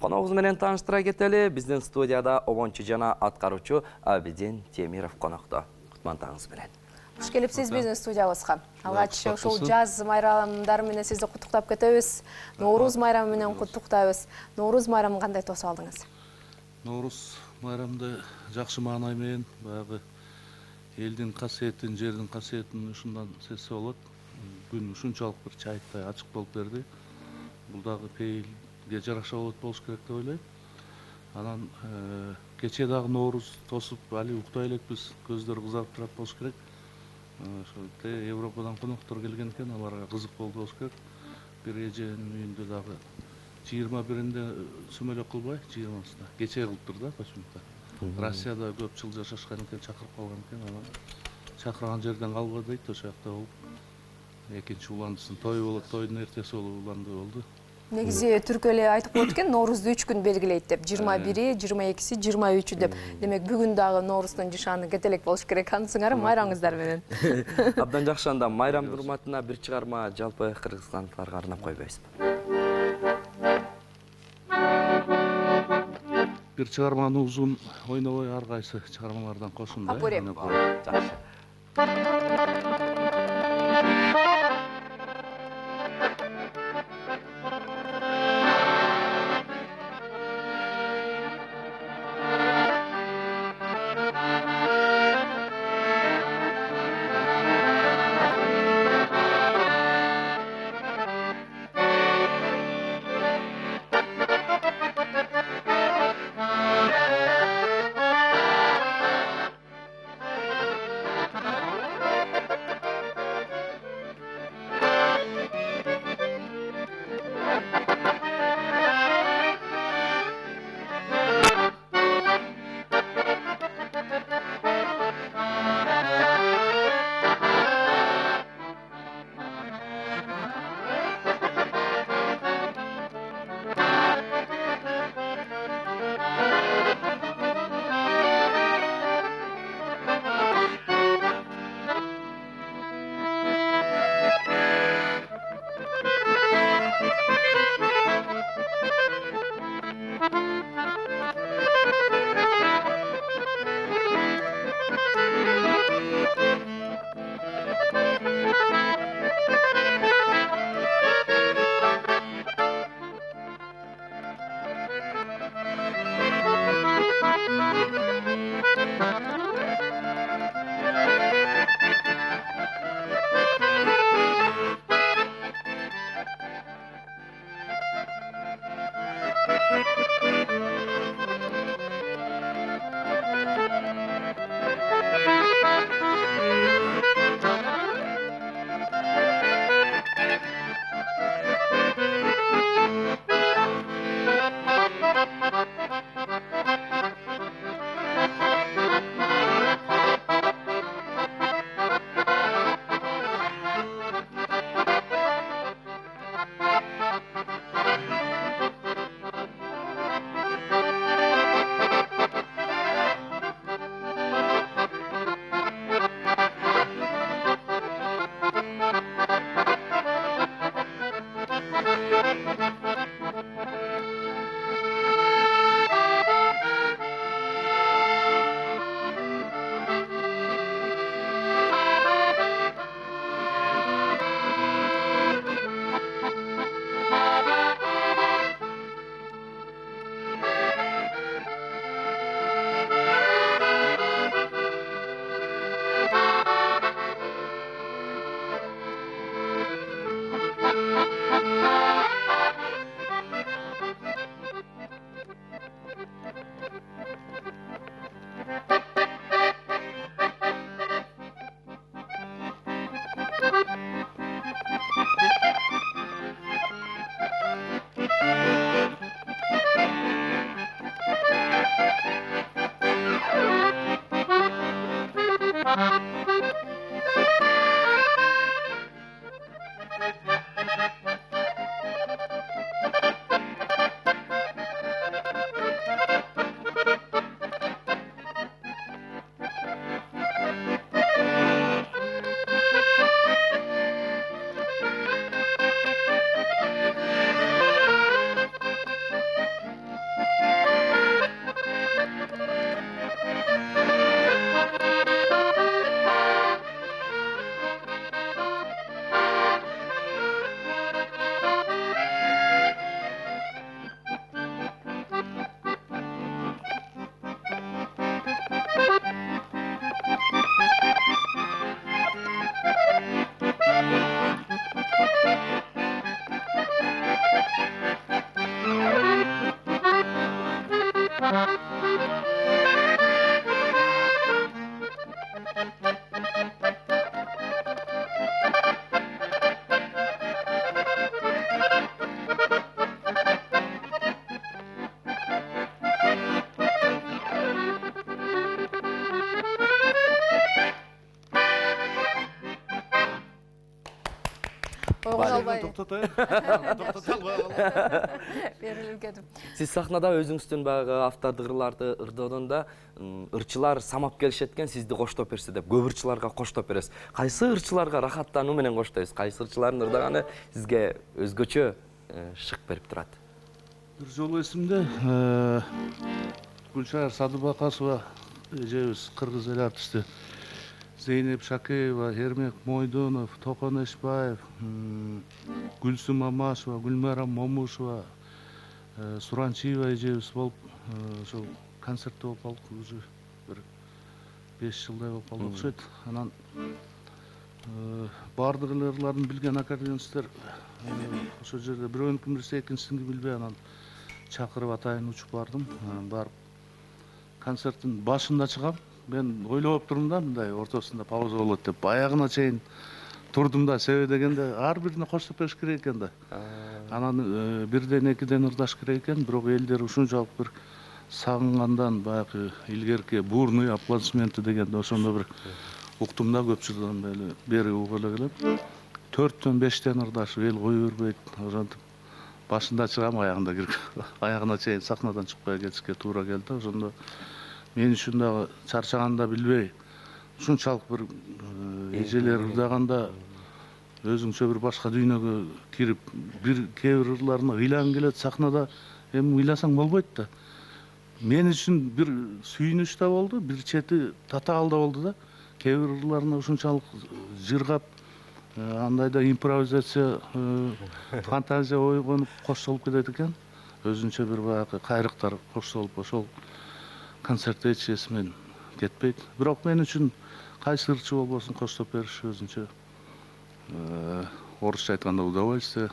Коногуз менен тааныштыра кетели. Биздин студияда обончу жана аткаруучу Абидин Темиров конокто. Кутмантаңыз менен. Хош келипсиз биздин студиябызга. Алгач ошол жаз майрамдары менен сизди куттуктап кетебиз. Ноорuz майрамы менен куттуктайбыз. Ноорuz майрамын кандай тосуп алдыңыз? Ноорuz майрамды жакшы маанай менен баягы элдин касиетин, жердин касиетин ушундан сезсе болот. Күн ушунчалык бир чайыттай ачык болуп берди. Бул дагы пейилге жараша болуш керек деп ойлойм. Анан кечээ дагы Ноорuz тосуп, али уктай элекпиз. Көздөр кызарып турат болуш керек. Ошол Европадан коноктор келген экен, аларга кызык болду болуш керек. Бир эженин үйүндө дагы 21-inde сүмөлөк кылбай, 20-сында кечээ кылыптыр да почему-то. Россияда көп жыл жашашкан экен, чакырып калган экен, анан чакырган жерден калба дейт, ошол жакта болуп. Экинчи уландысын той болот, тойдун эртеси болуп уланды болду. Негизи түркү эле айтып коет экен, Ноорузду 3 күн белгилейт деп. 21, 22, 23 деп. Демек бүгүн дагы Нооруздун жышаны кетелек болуш керек. Ансыңар майрамыңыздар менен. Абдан жакшы, анда майрам урматына бир чыгарма жалпы кыргызстандыктарга арнап койбойсузбу? Бир чыгарманы узун ойнобой ар кайсы чыгармалардан кошун да. Жакшы. Ойгон албай. Токтотайын. Токтота албай калам. Берилип кетип. Сиз сахнада өзүңүздүн баягы автарды ырларды ырдоодондо ырчылар самап келишет экен, сизди коштоп берсе деп көп ырчыларга коштоп бересиз. Кайсы ырчыларга рахаттануу менен коштойсуз? Кайсы ырчылардын ырдаганы сизге өзгөчө шык берип турат? Бир жолу эсимде Гүлшара Садыбакасова эжебиз кыргыз эл артисти Зейнеп Шакеева, Эрмек Мойдонов, Токон Эшбаев, Гүлсүм Мамашева, Гүлмайрам Момушева, Суранчиева эжебиз болуп ошол концертте болуп калдык, уже бир 5 жылдай болуп калды окшойт. Анан баардык эле ырларын билген аккордеонисттер ошол жерде бирөөнүкүн билсе экинчисин билбей анан чакырып атайын учуп бардым. Барып концерттин башында чыгам. Мен ойлоп турдум да, мындай ортосунда пауза болот деп. Аягына чейин турдум да, себеби дегенде ар бирине коштоп бериш керек экен да. Анан бирден экиден ырдаш керек экен, бирок элдер ушунчалык бир сагынгандан баягы илгерки бурный аплодисменты дегенде ошондо бир уктум да, көп жылдан бери угуп эле келем. 4төн 5тен ырдашып эл кое бербейт. Ошентип башында чыгам, аягында кирип аягына чейин сахнадан чыкпай кетишке туура келди. Ошондо мен үчүн дагы чарчаганда билбей, ушунчалык бир эжелер ырдаганда өзүңчө бир башка дүйнөгө кирип, бир кээ бир ырларына ыйлангың келет сахнада, эми ыйласаң болбойт да. Мен үчүн бир сүйүнүч да болду, бир чети татаал да болду да. Кээ бир ырларына ушунчалык жыргап, андай да импровизация, фантазия ойгонуп коштолуп кетет экен. Өзүнчө бир баягы кайрыктар коштолуп ошол концертте эч эсимен кетпейт. Бирок мен үчүн кайсы ырчы болбосун коштоп бериш өзүнчө орусча айтканда удовольствие,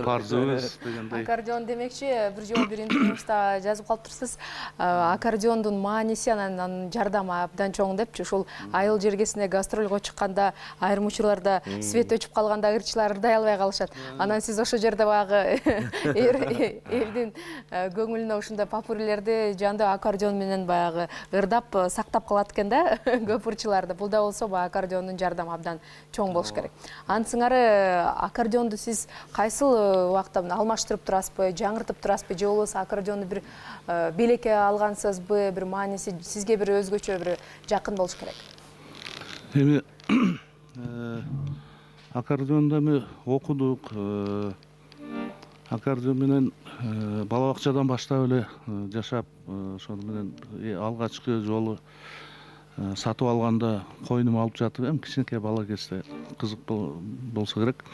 парзыбыз дегендей. Аккордеон демекчи, бир жолу бир интервьюңузда жазып калыптырсыз. Аккордеондун мааниси анан жардамы абдан чоң депчи. Ушул айыл жергесине гастролго чыкканда, айрым учурларда свет өчүп калганда ырчылар ырдай албай калышат. Анан сиз ошол жерде баягы элдин көңүлүнө ушундай попурлерди жанды аккордеон менен баягы ырдап сактап калат экен да көп ырчыларды. Бул да болсо баягы аккордеондун жардамы абдан чоң болуш керек. Ансыңар аккордеонду сиз кайсыл убакта алмаштырып турасызбы, жаңыртып турасызбы, же болбосо аккордеонду бир белекке алгансызбы, бир мааниси сизге бир өзгөчө бир жакын болуш керек? Эми аккордеонду эми окудук. Аккордеон менен бала бакчадан баштап эле жашап, ошону менен алгачкы жолу сатып алганда койнума алып жатып эм, кичинекей бала кезде кызык болсо керек.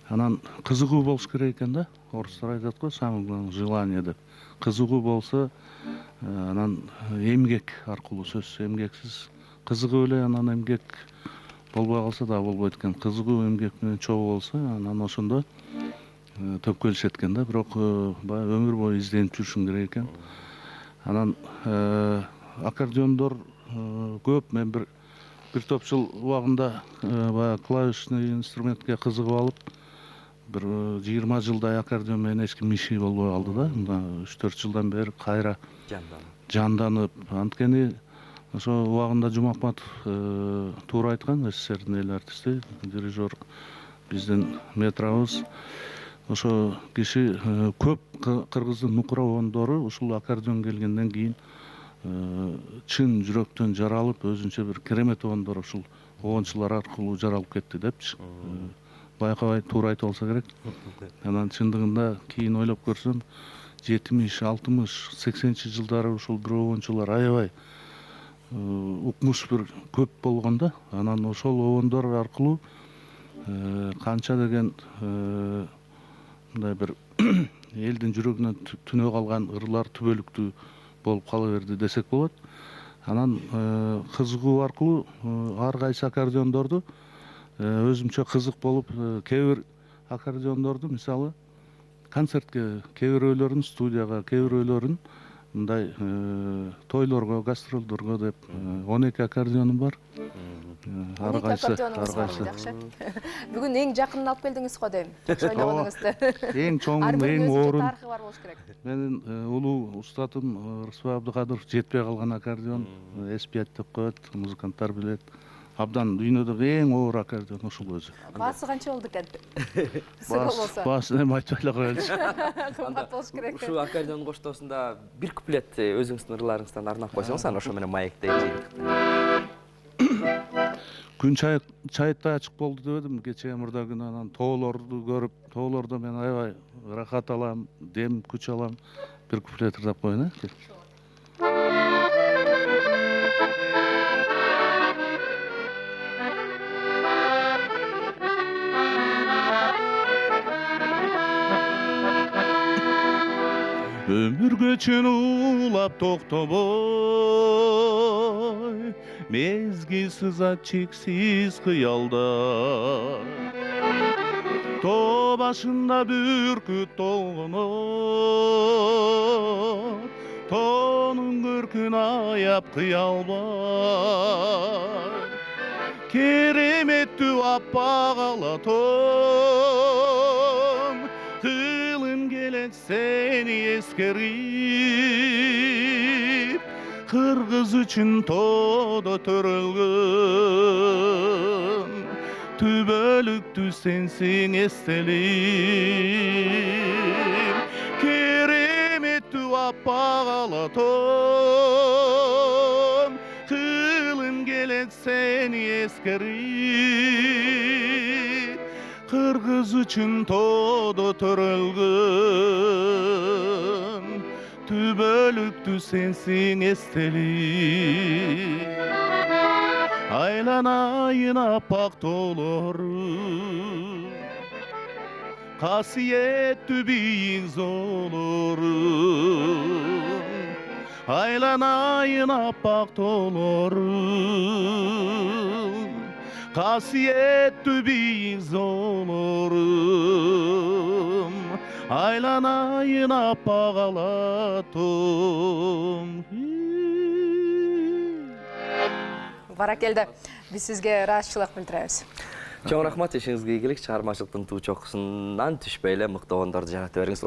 Анан кызыгуу болуш керек экен да. Орустар айтат го, самое главное желание деп. Кызыгуу болсо, анан эмгек аркылуу, сөзсүз эмгексиз кызыгып эле анан эмгек болбой калса да болбойт экен. Кызыгуу эмгек менен чогуу болсо, анан ошондо төп келишет экен да. Бирок баягы өмүр бою изденип жүрүшүң керек экен. Анан аккордеондор көп. Мен бир топ жыл убагында баягы клавишный инструментке кызыгып алып, бир 20 жылдай аккордеон менен эч ким иши болбой калды да. Мына 3-4 жылдан бери кайра жанданып. Анткени ошо убагында Жумакматов туура айткан, СССРдин эл артисти, дирижер биздин метробуз. Ошо киши көп кыргыздын микрофондору ушул аккордеон келгенден кийин чын жүрөктөн жаралып, өзүнчө бир керемет оондор ушул оончулар аркылуу жаралып кетти депчи. Байкабай туура айтып алса керек. Анан чындыгында кийин ойлоп көрсөм, 70, 60, 80 жылдары ушул бир оончулар аябай укмуш бир көп болгон да. Анан ошол оондор аркылуу канча деген мындай бир элдин жүрөгүнөн түнө калган ырлар түбөлүктүү болуп кала берди десек болот. Анан кызыгуу аркылуу ар кайсы аккордеондорду өзүмчө кызык болуп, кээ бир аккордеондорду мисалы концертке, кээ бирөөлөрүн студияга, кээ бирөөлөрүн мындай тойлорго, гастролдорго деп 12 аккордеоным бар. Ар кайсы. Жакшы. Бүгүн эң жакынын алып келдиңиз го дейм. Жакшы ойлогонуңузду. Эң чоңун, эң орун. Тарыхы бар болуш керек. Менин улуу устатым Рысбай Абдыкадыров жетпей калган аккордеон, S5 деп коет, музыканттар билет. Абдан дүйнөдөгү эң оор аккордеон ушул өзү. Баасы канча болду экен? Баасын эми айтпай эле коелучу. Кымбат болуш керек. Ушул аккордеон коштоосунда бир куплет өзүңүздүн ырларыңыздан арнап койсоңуз, аны ошо менен маектейт. Күн чайыттай ачык болду дебедим кечээ мурда күнү, анан тоолорду көрүп, тоолордо мен аябай ырахат алам, дем күч алам. Бир куплет ырдап коеюн, Ömür göçün ulap toktoboy, mezgilsiz açıksız kıyalda. To başında bürküt dolgunur, tonun gürkün ayap kıyalbay. Keremettü appağala tom, kılım gelek seni eskerip, Kırgız üçün todo törülgün, tübölüktü sensin estelim. Keremettü appağala tom, kılım gelek seni eskerip, Kırgız üçün todo törülgün, tübölüktü sensin estelim. Aylanayın apak dolurum, kasiyetli bir zolurum. Aylanayın apak dolurum, kasiyetli bir zolurum. Aylanayın apak alatom. Баракелде. Биз сизге ыраазычылык билдиребиз. Чоң рахмат, ишиңизге ийгилик, чыгармачылыктын туу чокусунан түшпөй эле мыкты оңдорду жарата бериңиз.